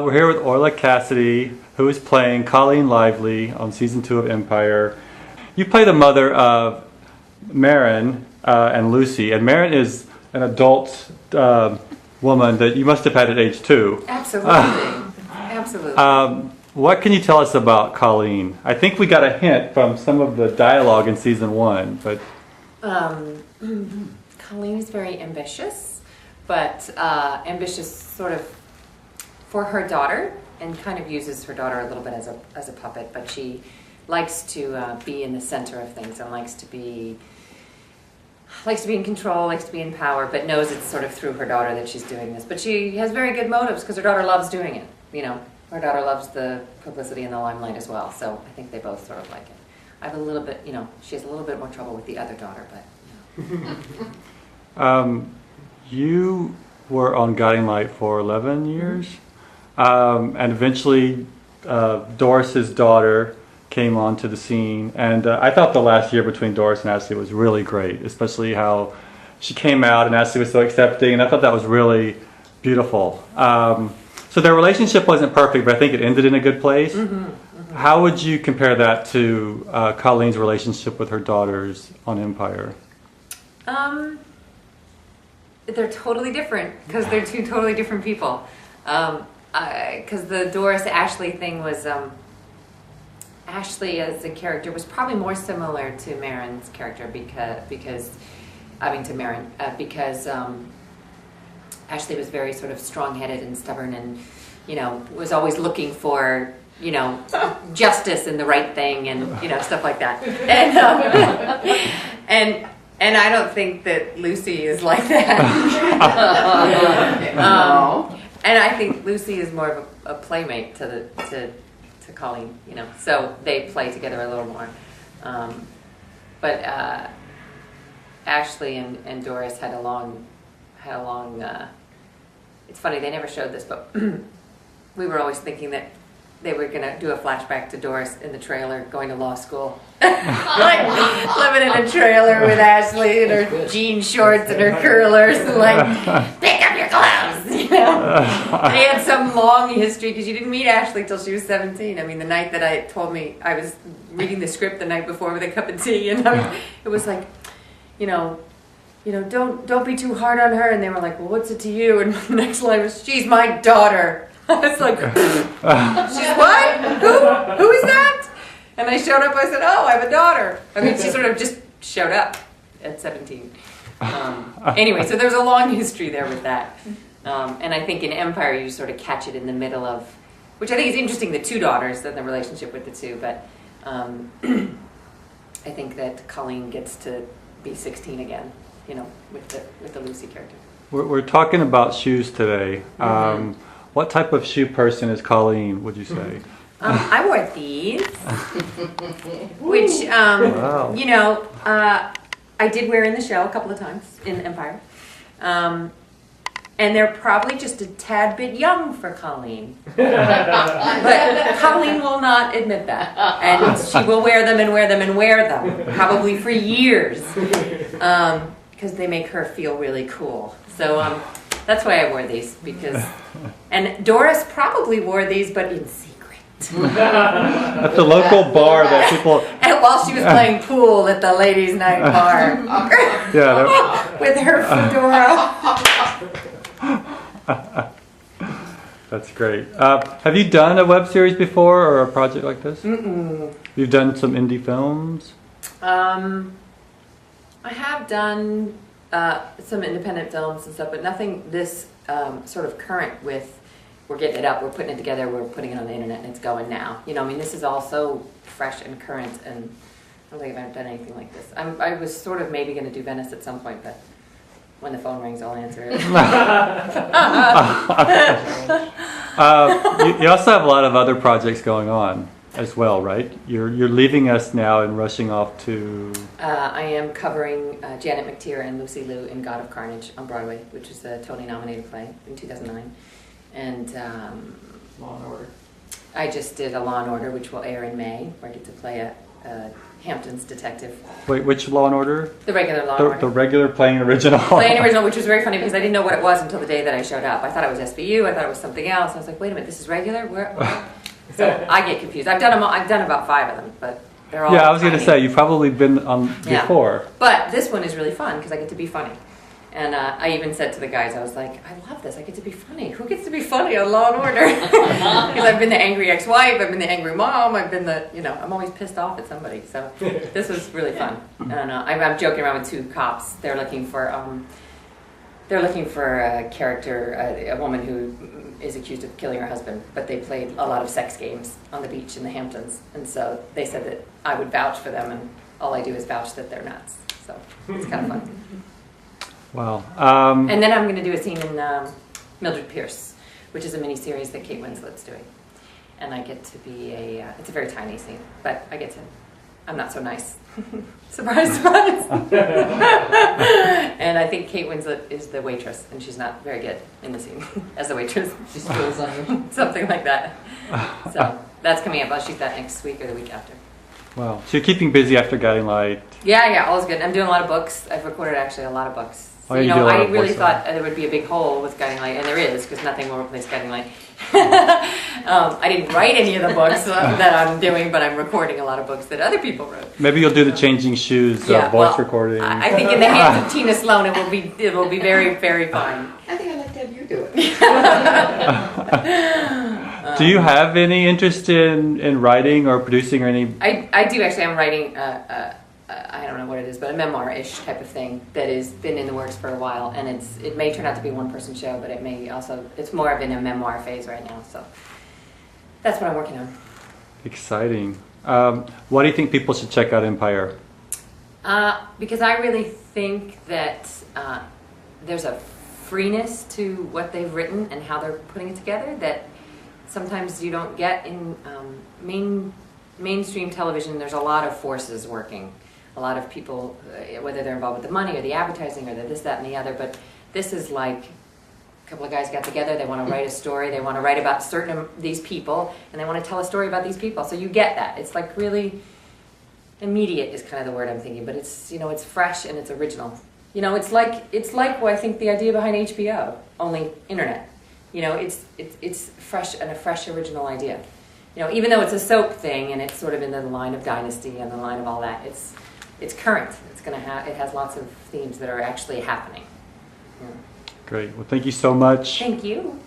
We're here with Orlagh Cassidy, who is playing Colleen Lively on season 2 of Empire. You play the mother of Marin and Lucy, and Marin is an adult woman that you must have had at age 2. Absolutely. Absolutely. What can you tell us about Colleen? I think we got a hint from some of the dialogue in season 1, but Colleen is very ambitious, but ambitious sort of for her daughter, and kind of uses her daughter a little bit as a puppet, but she likes to be in the center of things and likes to be in control, likes to be in power, but knows it's sort of through her daughter that she's doing this. But she has very good motives because her daughter loves doing it. You know, her daughter loves the publicity and the limelight as well. So I think they both sort of like it. I have a little bit, she has a little bit more trouble with the other daughter, but. You were on Guiding Light for 11 years, and eventually Doris's daughter came onto the scene, and I thought the last year between Doris and Ashley was really great, especially how she came out and Ashley was so accepting, and I thought that was really beautiful. So their relationship wasn't perfect, but I think it ended in a good place. How would you compare that to Colleen's relationship with her daughters on Empire? They're totally different because they're two totally different people. Because the Doris Ashley thing was, Ashley as a character was probably more similar to Marin's character because Ashley was very sort of strong-headed and stubborn, and was always looking for justice and the right thing, and stuff like that. And I don't think that Lucy is like that. And I think Lucy is more of a playmate to Colleen, so they play together a little more. But Ashley and Doris had a long. It's funny, they never showed this, but we were always thinking that they were going to do a flashback to Doris in the trailer going to law school. Like living in a trailer with Ashley in her jean shorts and her curlers, and like, pick up your clothes, They had some long history because you didn't meet Ashley till she was 17. I mean, the night that I was reading the script the night before with a cup of tea, and it was like, don't be too hard on her. And they were like, well, what's it to you? And the next line was, she's my daughter. I was like, she's what? Who is that? And I showed up, I said, oh, I have a daughter. I mean, she sort of just showed up at 17. Anyway, so there's a long history there with that. And I think in Empire, you sort of catch it in the middle of, which I think is interesting, the two daughters and the relationship with the two. But I think that Colleen gets to be 16 again, with the Lucy character. We're talking about shoes today. What type of shoe person is Colleen, would you say? I wore these, which, wow. I did wear in the show a couple of times in Empire. And they're probably just a tad bit young for Colleen. But Colleen will not admit that. And she will wear them and wear them and wear them, probably for years, because they make her feel really cool. So that's why I wore these, and Doris probably wore these, but in secret. At the local bar that people... And while she was playing pool at the ladies' night bar. Yeah. With her fedora. That's great. Have you done a web series before or a project like this? You've done some indie films? I have done some independent films and stuff, but nothing this sort of current with, we're getting it up, we're putting it together, we're putting it on the internet, and it's going now. This is all so fresh and current, and I don't think I've ever done anything like this. I was sort of maybe going to do Venice at some point, but when the phone rings, I'll answer it. You also have a lot of other projects going on as well, right? You're leaving us now and rushing off to... I am covering Janet McTeer and Lucy Liu in God of Carnage on Broadway, which is a Tony-nominated play in 2009. And Law and Order. I just did a Law and Order, which will air in May, where I get to play a Hamptons detective. Wait, which Law and Order? The regular Law and The Order. regular plain original. Plain original, which was very funny because I didn't know what it was until the day that I showed up. I thought it was SVU. I thought it was something else. I was like, wait a minute, this is regular? Where? So I get confused. I've done them. I've done about 5 of them, but they're all. Yeah, I was going to tiny. say you've probably been on before. But this one is really fun because I get to be funny. And I even said to the guys, I was like, I love this. I get to be funny. Who gets to be funny on Law and Order? Because I've been the angry ex-wife. I've been the angry mom. I've been the, I'm always pissed off at somebody. So this was really fun. And I'm joking around with 2 cops. They're looking for a character, a woman who is accused of killing her husband. But they played a lot of sex games on the beach in the Hamptons. And so they said that I would vouch for them. And all I do is vouch that they're nuts. So it's kind of fun. Wow. And then I'm going to do a scene in Mildred Pierce, which is a miniseries that Kate Winslet's doing. And I get to be it's a very tiny scene, but I'm not so nice. Surprise, surprise. And I think Kate Winslet is the waitress, and she's not very good in the scene as the waitress. She spills on you. Something like that. So that's coming up. I'll shoot that next week or the week after. Wow. So you're keeping busy after Guiding Light. Yeah, all is good. I'm doing a lot of books. I've recorded actually a lot of books. So, you do a lot I of really voiceover. thought there would be a big hole with Guiding Light, and there is, because nothing will replace Guiding Light. I didn't write any of the books that I'm doing, but I'm recording a lot of books that other people wrote. Maybe you'll do the changing shoes voice recording. I think in the hands of Tina Sloan, it will be very, very fine. I think I'd like to have you do it. Do you have any interest in writing or producing or any? I do actually. I'm writing. I don't know what it is, but a memoir-ish type of thing that has been in the works for a while, and it may turn out to be a one-person show, but it may also, it's more of in a memoir phase right now, so that's what I'm working on. Exciting. Why do you think people should check out Empire? Because I really think that there's a freeness to what they've written and how they're putting it together that sometimes you don't get in mainstream television. There's a lot of forces working. A lot of people, whether they're involved with the money or the advertising or the this, that, and the other, but this is like a couple of guys got together, they want to write a story, they want to write about these people, and they want to tell a story about these people. So you get that. It's like really immediate is kind of the word I'm thinking, but it's, it's fresh and it's original. It's like what I think the idea behind HBO, only internet. It's fresh and a fresh original idea. Even though it's a soap thing and it's sort of in the line of Dynasty and the line of all that, it's current. It has lots of themes that are actually happening. Yeah. Great. Well, thank you so much. Thank you.